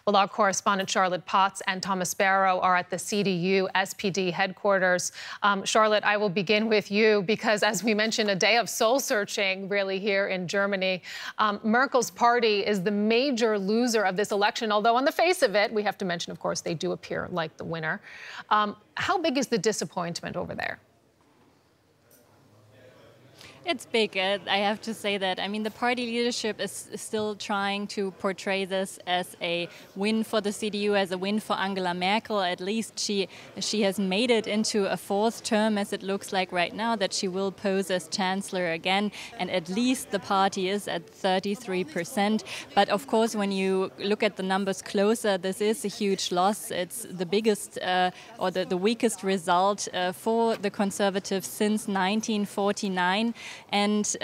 Well, our correspondent Charlotte Potts and Thomas Barrow are at the CDU SPD headquarters. Charlotte, I will begin with you because, as we mentioned, a day of soul-searching really here in Germany. Merkel's party is the major loser of this election, although on the face of it, we have to mention, of course, they do appear like the winner. How big is the disappointment over there? It's big. I have to say that. I mean, the party leadership is still trying to portray this as a win for the CDU, as a win for Angela Merkel. At least she has made it into a fourth term, as it looks like right now, that she will pose as chancellor again. And at least the party is at 33%. But of course, when you look at the numbers closer, this is a huge loss. It's the biggest or the weakest result for the Conservatives since 1949. And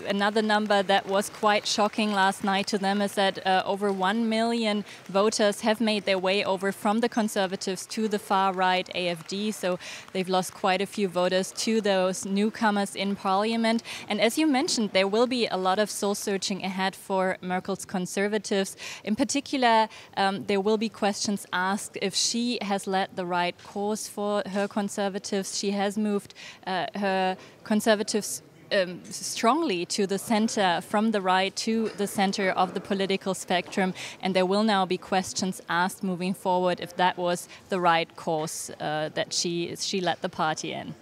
another number that was quite shocking last night to them is that over 1 million voters have made their way over from the Conservatives to the far-right AfD. So they've lost quite a few voters to those newcomers in parliament. And as you mentioned, there will be a lot of soul-searching ahead for Merkel's Conservatives. In particular, there will be questions asked if she has led the right course for her Conservatives. She has moved her Conservatives strongly to the center, from the right to the center of the political spectrum, and there will now be questions asked moving forward if that was the right course that she led the party in.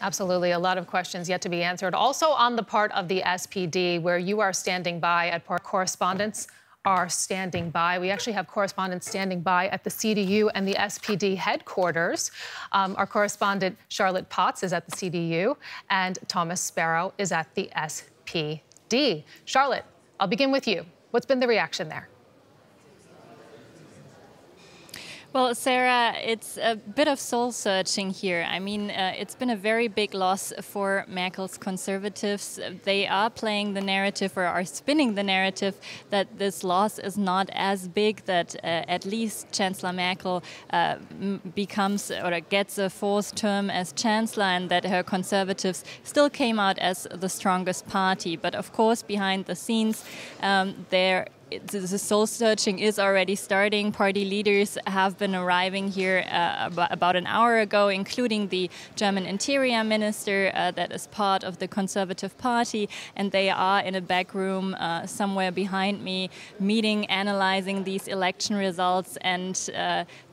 Absolutely. A lot of questions yet to be answered. Also on the part of the SPD, where you are standing by at correspondents are standing by. We actually have correspondents standing by at the CDU and the SPD headquarters. Our correspondent Charlotte Potts is at the CDU and Thomas Sparrow is at the SPD. Charlotte, I'll begin with you. What's been the reaction there? Well, Sarah, it's a bit of soul-searching here. I mean, it's been a very big loss for Merkel's Conservatives. They are playing the narrative, or are spinning the narrative, that this loss is not as big, that at least Chancellor Merkel becomes or gets a fourth term as Chancellor, and that her Conservatives still came out as the strongest party. But of course, behind the scenes, the soul-searching is already starting. Party leaders have been arriving here about an hour ago, including the German Interior Minister that is part of the Conservative Party, and they are in a back room somewhere behind me, meeting, analyzing these election results and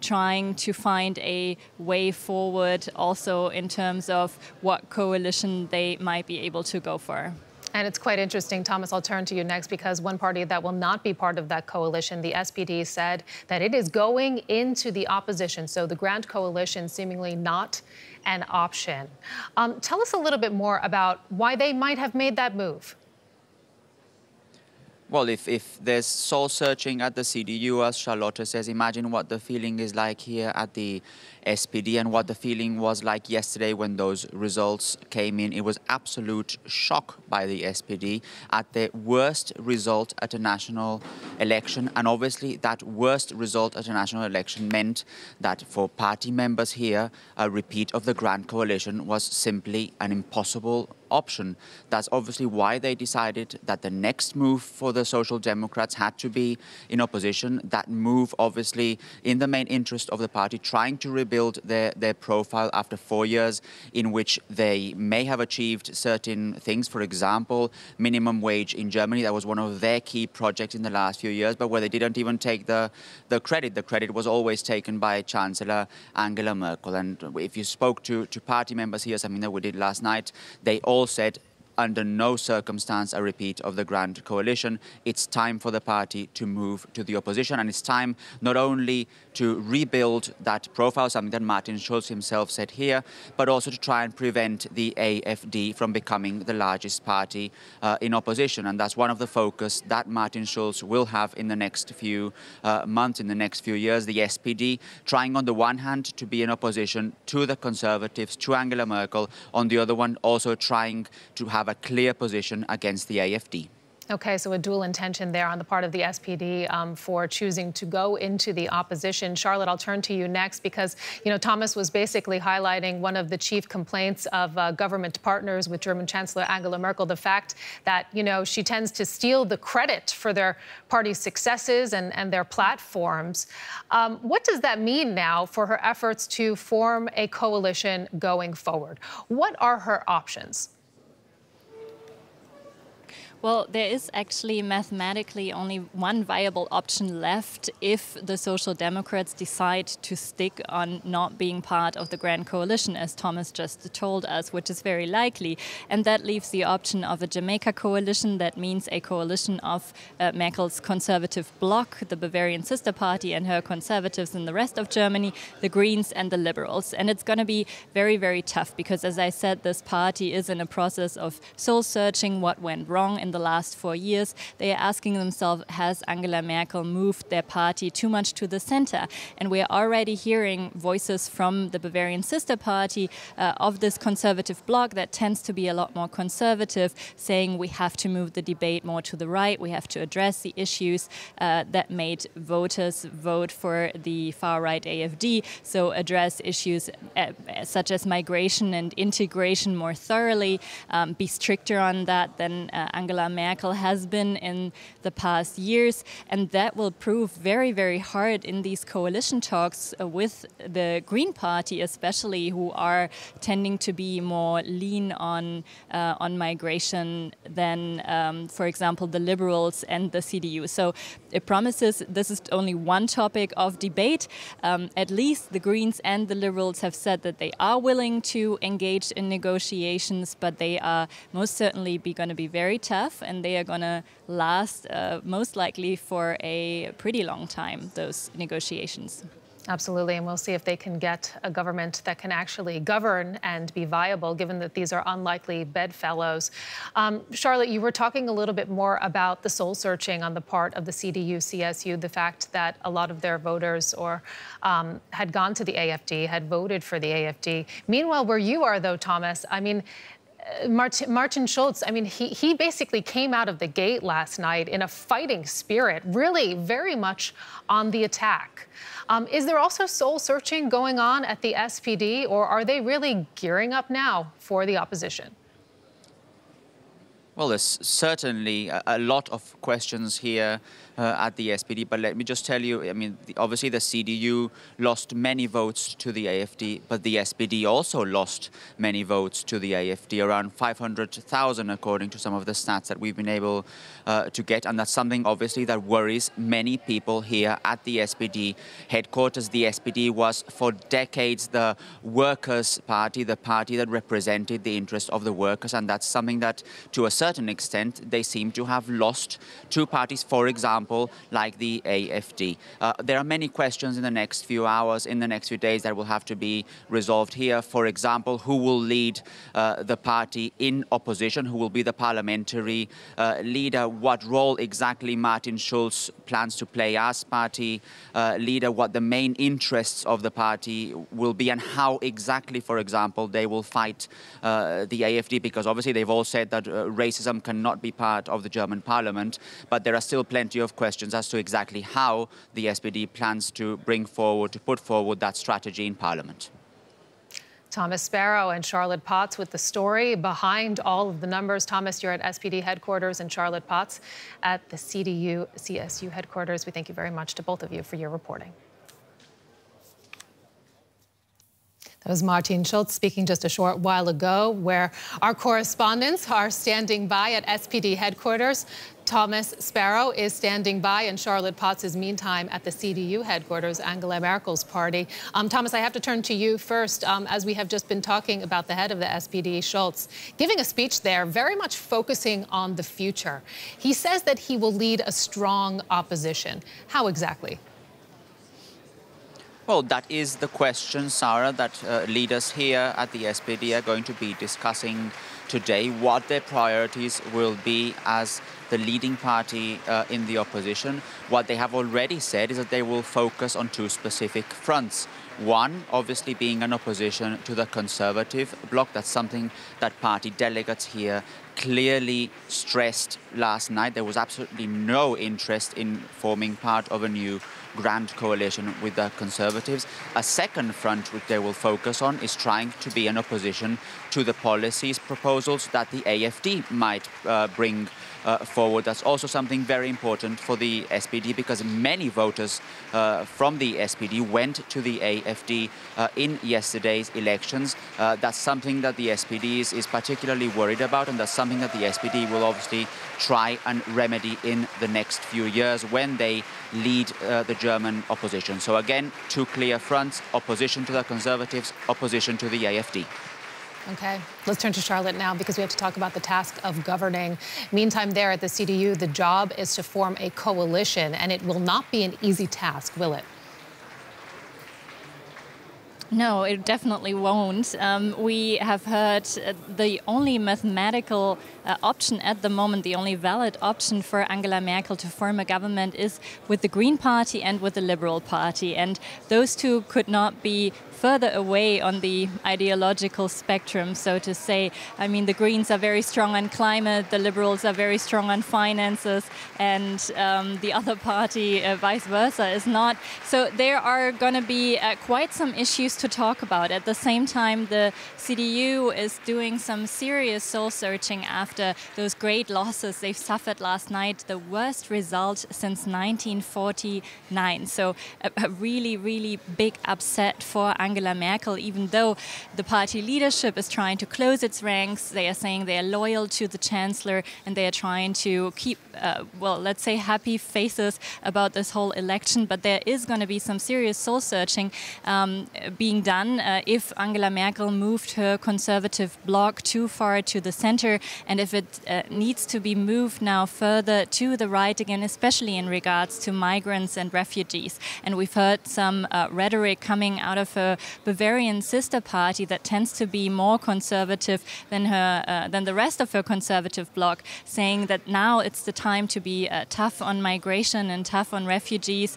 trying to find a way forward also in terms of what coalition they might be able to go for. And it's quite interesting, Thomas, I'll turn to you next, because one party that will not be part of that coalition, the SPD, said that it is going into the opposition. So the Grand Coalition seemingly not an option. Tell us a little bit more about why they might have made that move. Well, if there's soul-searching at the CDU, as Charlotte says, imagine what the feeling is like here at the SPD and what the feeling was like yesterday when those results came in. It was absolute shock by the SPD at the worst result at a national election. And obviously that worst result at a national election meant that for party members here, a repeat of the Grand Coalition was simply an impossible option. That's obviously why they decided that the next move for the Social Democrats had to be in opposition. That move, obviously, in the main interest of the party, trying to rebuild their profile after 4 years in which they may have achieved certain things. For example, minimum wage in Germany. That was one of their key projects in the last few years, but where they didn't even take the credit. The credit was always taken by Chancellor Angela Merkel. And if you spoke to party members here, something that we did last night, they all said, under no circumstance a repeat of the Grand Coalition. It's time for the party to move to the opposition, and it's time not only to rebuild that profile, something that Martin Schulz himself said here, but also to try and prevent the AfD from becoming the largest party in opposition. And that's one of the focus that Martin Schulz will have in the next few months, in the next few years. The SPD trying on the one hand to be in opposition to the Conservatives, to Angela Merkel, on the other one also trying to have a clear position against the AfD. Okay, so a dual intention there on the part of the SPD for choosing to go into the opposition. Charlotte, I'll turn to you next because, Thomas was basically highlighting one of the chief complaints of government partners with German Chancellor Angela Merkel, the fact that, she tends to steal the credit for their party's successes and their platforms. What does that mean now for her efforts to form a coalition going forward? What are her options? Well, there is actually mathematically only one viable option left if the Social Democrats decide to stick on not being part of the Grand Coalition, as Thomas just told us, which is very likely. And that leaves the option of a Jamaica coalition. That means a coalition of Merkel's conservative bloc, the Bavarian sister party, and her conservatives in the rest of Germany, the Greens and the Liberals. And it's going to be very, very tough because, as I said, this party is in a process of soul-searching what went wrong in the last 4 years. They are asking themselves, has Angela Merkel moved their party too much to the center? And we are already hearing voices from the Bavarian sister party of this conservative bloc that tends to be a lot more conservative, saying we have to move the debate more to the right, we have to address the issues that made voters vote for the far-right AfD, so address issues such as migration and integration more thoroughly, be stricter on that than Angela Merkel has been in the past years, and that will prove very, very hard in these coalition talks with the Green Party, especially, who are tending to be more lean on migration than, for example, the Liberals and the CDU. So it promises this is only one topic of debate. At least the Greens and the Liberals have said that they are willing to engage in negotiations, but they are most certainly going to be very tough, and they are going to last most likely for a pretty long time, those negotiations. Absolutely, and we'll see if they can get a government that can actually govern and be viable, given that these are unlikely bedfellows. Charlotte, you were talking a little bit more about the soul-searching on the part of the CDU-CSU, the fact that a lot of their voters had gone to the AfD, had voted for the AfD. Meanwhile, where you are, though, Thomas, I mean, Martin Schulz, I mean, he basically came out of the gate last night in a fighting spirit, really very much on the attack. Is there also soul-searching going on at the SPD, or are they really gearing up now for the opposition? Well, there's certainly a lot of questions here at the SPD, but let me just tell you, I mean, obviously the CDU lost many votes to the AfD, but the SPD also lost many votes to the AfD, around 500,000 according to some of the stats that we've been able to get, and that's something obviously that worries many people here at the SPD headquarters. The SPD was for decades the workers' party, the party that represented the interests of the workers, and that's something that to a certain extent they seem to have lost to parties, for example, like the AfD. There are many questions in the next few hours, in the next few days, that will have to be resolved here. For example, who will lead the party in opposition? Who will be the parliamentary leader? What role exactly Martin Schulz plans to play as party leader? What the main interests of the party will be, and how exactly, for example, they will fight the AfD? Because obviously they've all said that racism cannot be part of the German parliament, but there are still plenty of questions as to exactly how the SPD plans to put forward that strategy in parliament. Thomas Sparrow and Charlotte Potts with the story behind all of the numbers. Thomas, you're at SPD headquarters, and Charlotte Potts at the CDU-CSU headquarters. We thank you very much to both of you for your reporting. That was Martin Schulz speaking just a short while ago, where our correspondents are standing by at SPD headquarters. Thomas Sparrow is standing by, and Charlotte Potts is meantime at the CDU headquarters, Angela Merkel's party. Thomas, I have to turn to you first, as we have just been talking about the head of the SPD, Schulz, giving a speech there very much focusing on the future. He says that he will lead a strong opposition. How exactly? Well, that is the question, Sarah, that leaders here at the SPD are going to be discussing today, what their priorities will be as the leading party in the opposition. What they have already said is that they will focus on two specific fronts. One, obviously, being an opposition to the conservative bloc. That's something that party delegates here clearly stressed last night there was absolutely no interest in forming part of a new grand coalition with the Conservatives. A second front which they will focus on is trying to be an opposition to the policies proposals that the AfD might bring forward. That's also something very important for the SPD, because many voters from the SPD went to the AfD in yesterday's elections. That's something that the SPD is particularly worried about, and that's something that the SPD will obviously try and remedy in the next few years when they lead the German opposition. So again, two clear fronts: opposition to the Conservatives, opposition to the AfD. Okay, let's turn to Charlotte now, because we have to talk about the task of governing. Meantime, there at the CDU, the job is to form a coalition, and it will not be an easy task, will it? No, it definitely won't. We have heard the only mathematical option at the moment, the only valid option for Angela Merkel to form a government is with the Green Party and with the Liberal Party. And those two could not be further away on the ideological spectrum, so to say. I mean, the Greens are very strong on climate, the Liberals are very strong on finances, and the other party, vice versa, is not. So there are going to be quite some issues to talk about. At the same time, the CDU is doing some serious soul-searching after those great losses they've suffered last night, the worst result since 1949. So a really, really big upset for Angela Merkel, even though the party leadership is trying to close its ranks. They are saying they are loyal to the chancellor, and they are trying to keep, well, let's say, happy faces about this whole election. But there is going to be some serious soul-searching being done if Angela Merkel moved her conservative bloc too far to the center, and if it needs to be moved now further to the right again, especially in regards to migrants and refugees. And we've heard some rhetoric coming out of her Bavarian sister party that tends to be more conservative than the rest of her conservative bloc, saying that now it's the time to be tough on migration and tough on refugees,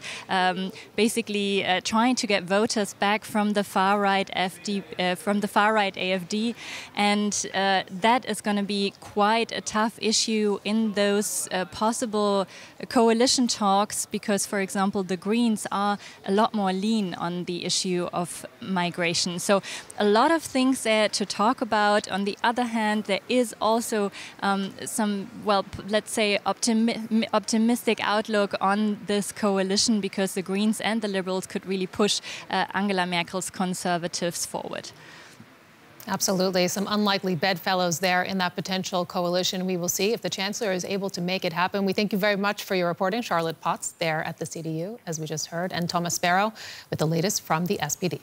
basically trying to get voters back from the far right AfD, and that is going to be quite a tough issue in those possible coalition talks, because, for example, the Greens are a lot more lean on the issue of migration. So a lot of things there to talk about. On the other hand, there is also some, well, let's say, optimistic outlook on this coalition, because the Greens and the Liberals could really push Angela Merkel's Conservatives forward. Absolutely. Some unlikely bedfellows there in that potential coalition. We will see if the Chancellor is able to make it happen. We thank you very much for your reporting, Charlotte Potts, there at the CDU, as we just heard, and Thomas Sparrow with the latest from the SPD.